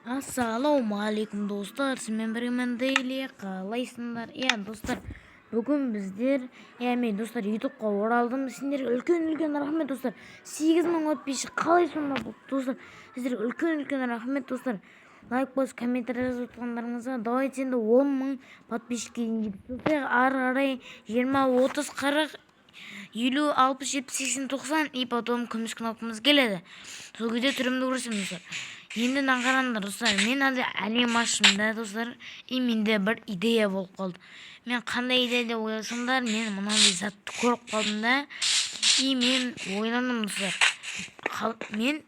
Assalamualaikum dostlar. Sizмен біргемен Daily қалайсыңдар? Достар, бүгін біздер, мен достар YouTube'қа оралдым. Сіздерге үлкен рахмет достар. 8000 подписчик қалай сонда бұл достар? Сіздерге үлкен рахмет достар. Лайк басып, комментарий жазып отқандарыңызға. Давайте енді 10 000 подписчикке дейін жеткізсек, ары қарай 20, 30, 40, 50, 60, 70, 80, 90 и потом күміс кнопкамыз келеді. Сол кезде түрімді көрсем достар. Енді қараңдар достар, мен әлем аштым достар, и менде бір идея болып қалды. Мен қандай идея деп ойласаңдар, мен мынандай затты көріп қалдым да, и мен ойландым достар. Мен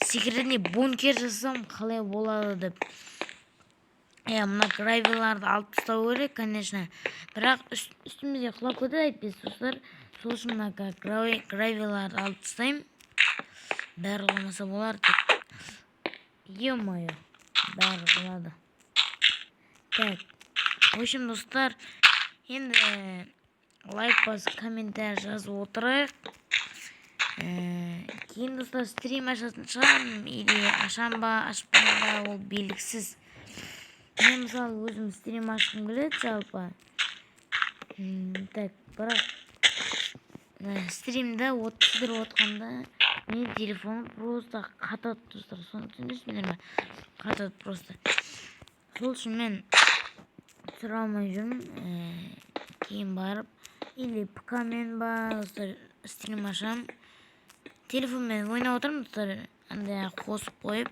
секретный бункер жасасам қалай болады деп. Мына гравиларды алып тастау керек, конечно. Бірақ үстімізге құлап кетеді айтпайсыз достар. Сол үшін мына гравиларды алып тастаймын. Бәрі болмаса болар деп. Ё-моё, бәрі болады. Так, в общем достар, енді лайк басып, комментарий жазып отырайық. Кейін достар стрим ашатын шығармын, или ашам ба, ашпам ба, ол белгісіз. Мен мысалы өзім стрим ашқым келеді жалпы. Так, бірақ стримді сіздер отқанда менің телефоным просто қатады достар. Соны түсінесіздер ме? Қатады просто. Сол үшін мен түсіре алмай жүрмін. Кейін барып, или ПК-мен ба достар стрим ашам. Телефонмен ойнап отырмын достар. Андай қосып қойып.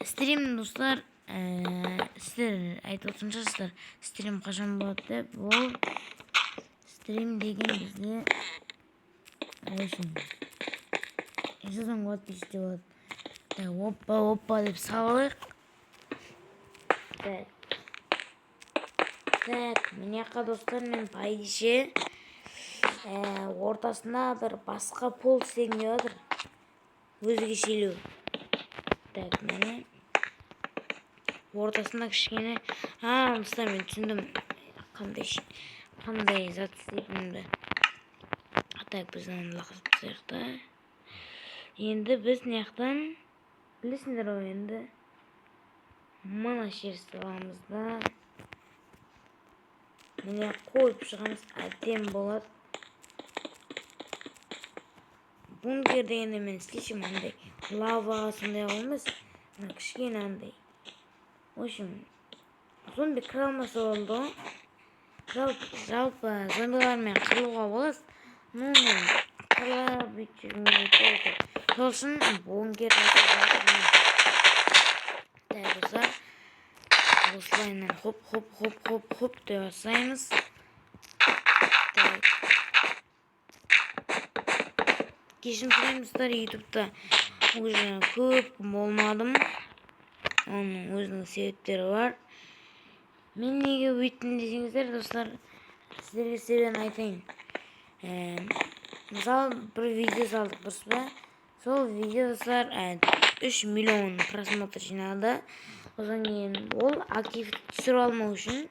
Стрим достар, сіздер айтып отырсыздар, стрим қашан болады деп. Ол стрим деген бізде үшін 100 подписчик болады. Опа деп салайық. Так, міне достар, мен пайдеше ортасына бір басқа пол істегім келіп отыр. Өзгешелеу. Так, міне ортасына кішкене. Достар, мен түсіндім қандай зат істейтінімді. Так, біз лақырып тастайық та. Енді біз неяқтан білесіңдер ғой, енді мына жерді аламыз да. Міне қойып шығамыз, әдем болады. Бункер дегенде мен істейшім андай лаваға сондай olmaz. Кішкене андай. В общем, зомби кіре алмаса болды. Жалпы зомбилармен қырылуға болады. Ну, қырыла бүйтіп жүрмейді. Сол үшін бункер жасап. Так, достар. Осылайынан хоп деп жасаймыз. Так. Кешірім сұраймын достар, ютубта уже көп болмадым. Оның өзінің себептері бар. Мен неге өйттім десеңіздер достар, сіздерге себебін айтайын. Мысалы бір видео салдық дұрыс па? Сол видео достар 3 миллион просмотр жинады. Одан кейін ол актив түсіріп алмау үшін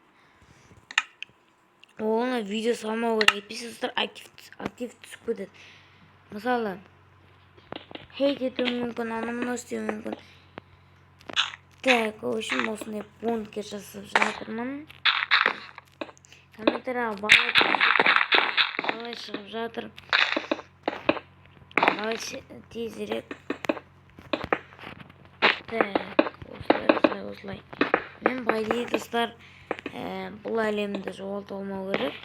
оны видео салмау керек. Әйтпесе достар актив түсіп кетеді. Мысалы хейт етуі мүмкін, анымын істеуі мүмкін. Так, ол үшін осындай бункер жасап жатырмын. Комментарияға қалай шығып жатыр. Қалай тезірек. Так, осылай. Мен байдей достар, бұл әлемді жоғалта алмау керек.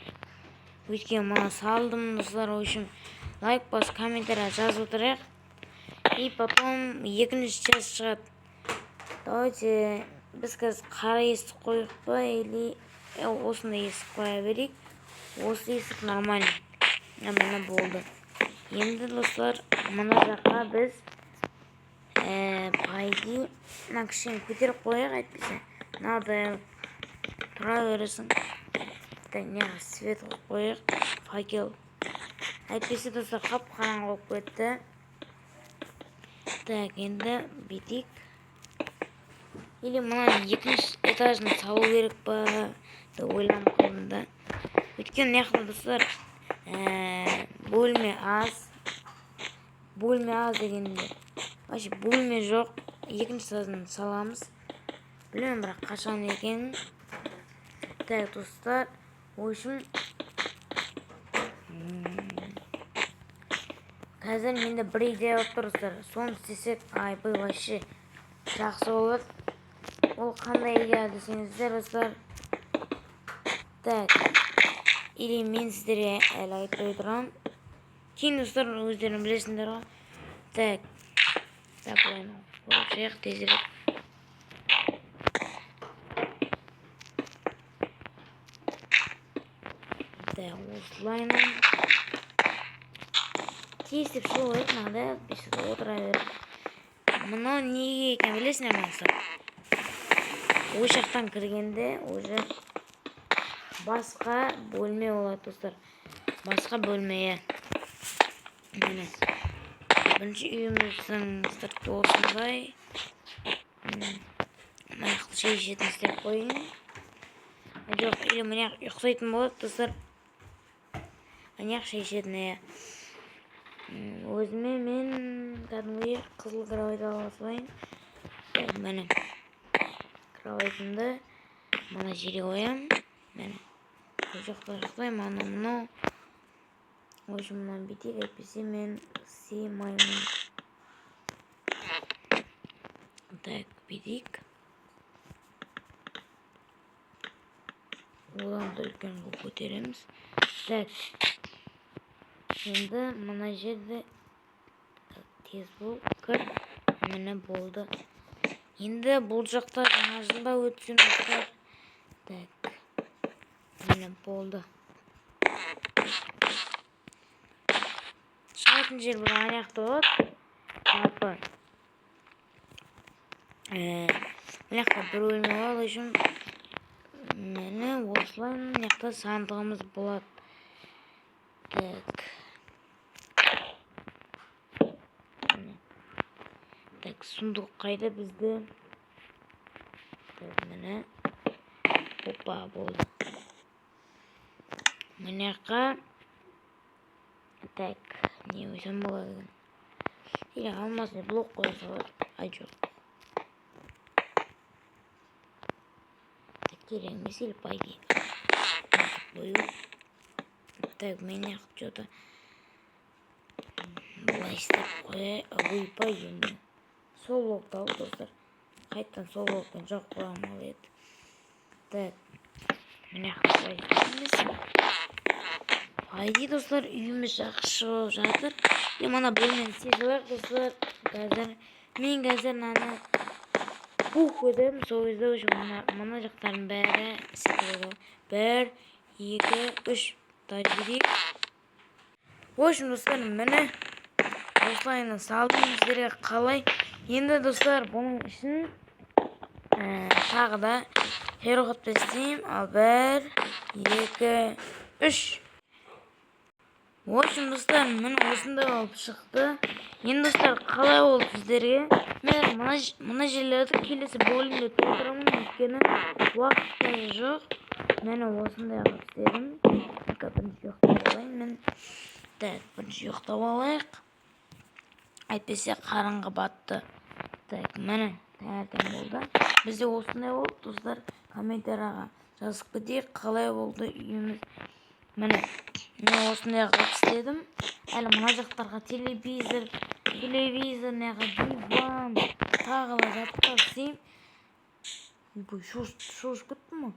Өйткені мана салдым достар, ол үшін лайк бас, комментария жазып отырайық. И потом екінші часть шығады. Давайте біз қазір қара есік қойып па, или осындай есік қоя берейік. Осы есік нормально. Мына болды. Енді достар, мына жаққа біз пайди кішкене көтеріп қояйық, әйтпесе мынадай тұра бересің. Неға свет қойып қояйық, факел. Әйтпесе достар қап-қараңғы болып кетті. Так, енді бүйтейік. Или мынаны екінші этажын салу керек па деп ойланып қалдым да. Өйткені неяқта достар, бөлме аз дегенде вообще бөлме жоқ. екінші сазын саламыз. Білмеймін бірақ қашан екенін. Так, достар, в общем, қазір менде бір идея болып тұр, достар. Соны істесек, айбай вообще жақсы болады. Ол қандай идея десеңіздер, достар. Так, или мен сіздерге әлі айтпай тұрам. Кейін достар өздерің білесіңдер ғой. Так, былайынан қойып тезірек. Так, осылайынан тез деп шолайық, мынада бесіп отыра беріп. Мынау неге екен білесіңдер ме, достар? Ол жақтан кіргенде уже басқа бөлме болады, достар. Басқа бөлмеге. Міне. Бірінші үйіміздің сырты осындай. Маяқты шай ішетін істеп қойын. Жоқ, или міне ұйықтайтын болады, достар. Міне шай ішетін. Өзіме мен кәдімгі қызыл кровать аласылайын. Міне. Кроватымды мына жерге қоям. Міне. Жоқтаймын, мынау. В общем, мынаны бүйтейік, әйтпесе мен сыймаймын. Так, бүйтейік. Одан да үлкен қылып көтереміз. Так. Енді мына жерде тез бол кір. Міне болды. Енді бұл жақта жаңа жылда өтсін. Так. Міне болды. Шығатын жер бір аяқты болады. Жалпы. Мыняқта бір бөлме болады үшін. Мені осылай мыняқта сандығымыз болады. Так. Так, сундық қайда бізді? Так, мені. Опа, болды. Мыняққа. Так, не өзім болады. Или алмазный блок қойса болады. Ай, жоқ. Так, керек емес, или пойди. Так, мені что-то былай істеп қоя. Ойпай енді. Сол блокты алып, достар. Қайттан сол блокпен жоқ қоямал еді. Так, мені қойып істейміз. Айди, достар, үйіміз жақсы шығып жатыр. Мана бөлмені сезілер, достар. Мен қазір наны бух өдім. Сол кезде мына жақтарын бәрі істейді. 1, 2, 3 тәжбедейік. В общем, достар, мені осылайынан салдым сіздерге қалай. Енді, достар, бұның үшін тағы да херохат істеймін. Ал 1, 2, 3. В общем, достар, мен осындай болып шықты. Енді, достар, қалай болды сіздерге? Мен мына жерлерді келесі бөлімде толтырамын, өйткені уақыт жоқ. Мен осындай қылып істедім. Бірінші ұйықтап алайын мен. Так, бірінші ұйықтап алайық. Әйтпесе қараңғы батты. Так, міне таңертең болды. Бізде осындай болды, достар. Комментарияға жазып кетейік, қалай болды үйіміз. Міне, мен осындай қылып істедім. Әлі мына жақтарға телевизор, неға диван, тағыла жаттап істеймін. Бұл шошып кетті ме?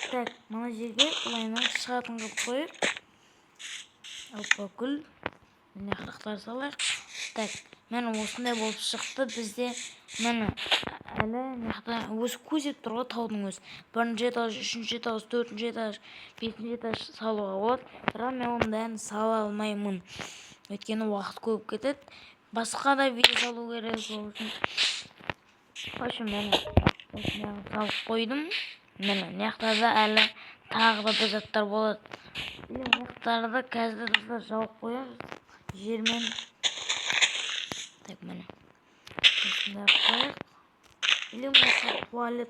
Так, мына жерге бұлайынан шығатын қылып қойып. Алпа күл. Міне қырықтар салайық. Так, мен осындай болып шықты. Бізде мені әлі өзі көзеп тұрға таудың өз. 1-ші этаж, 3-ші этаж, 4-ші этаж, 5-ші этаж салуға болады. Бірақ мен оның бәрін сала алмаймын. Өйткені уақыт көп кетеді. Басқа да видео салу керек болсын. Қойшым мен осындай салып қойдым. Мені мияқтарда әлі тағы да бір заттар болады. Мияқтарда қазір достар жауып қоямыз. Жермен. Так, мені осындай қойық. Или mesela tuvalet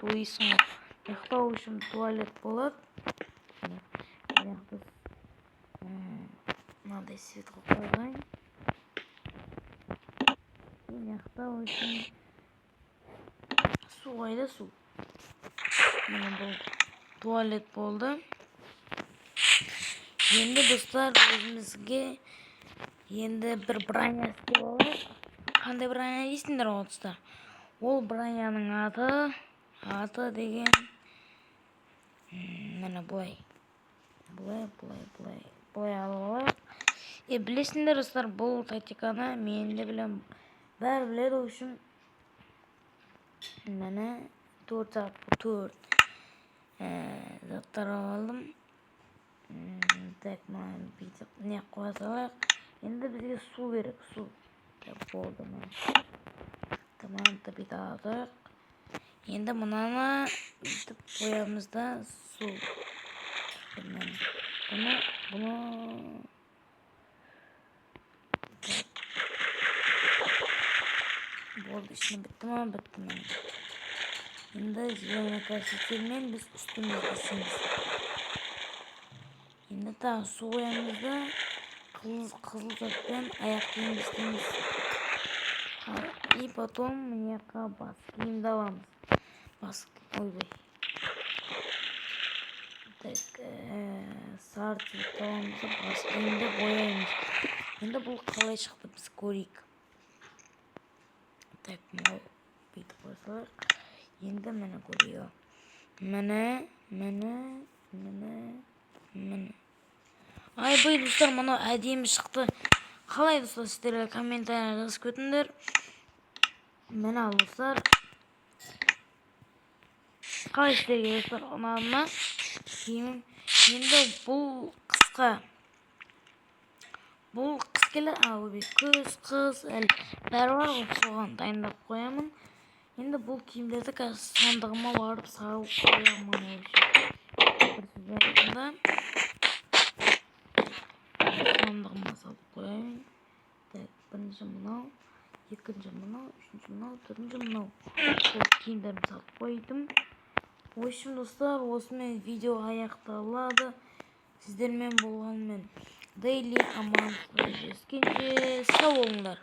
uyusun. Ұйықтау үшін туалет болады. Мынандай свет қойғайын. için su ayda su. Mana bu tuvalet oldu. Endi do'stlar o'zimizga endi bir branya istib qanday branya deysizlar do'stlar. Ol branyaning ati degan mana bulay. Bulay alalım. Bilesizler do'stlar bu taktikani menda bilan bari biladi uchun mana 4x4 zatlar aldım. Tekman bitik ne koysalar endi bizga suv kerak, suv. Bo'ldi mana. Tamam tabii aldık. Endi bunani bitib qo'yamizda suv. Bunu bo'ldi, ishni bittimi? Bitti mana. Endi zilona ko'rsatmayman, biz ustimizga singamiz. Endi ta suv qo'yamizda qizil zatdan oyoq kiyim istaymiz. И потом мне баским давам. Ой. Так, sarı davamızı baskimde boyaymış. Endi bu qalay chiqdi biz ko'rik. Tak, bitib qo'ysak. Endi mana ko'riyor. Mana. Ay bu do'stlar mana adem chiqdi. Qalay do'stlar sizlar kommentariyada yozib o'tinglar. Mana do'stlar. Qalay sizlarga do'stlar onamni kiyimim. Endi bu qisqalar abi qiz barvar so'g'an tayinlab qo'yaman. Endi bu kiyimlarni sandig'imga borib solib qo'yaman. Sandig'imga solib qo'yaman. Tak, birinchi bunov, ikkinchi bunov, uchinchi bunov, to'rtinchi bunov. Kiyimlarni solib qo'ydim. Hoşum dostlar, osman video oyoqtaladi. Sizlar men bo'lganman. Daily aman. Sağ olunlar.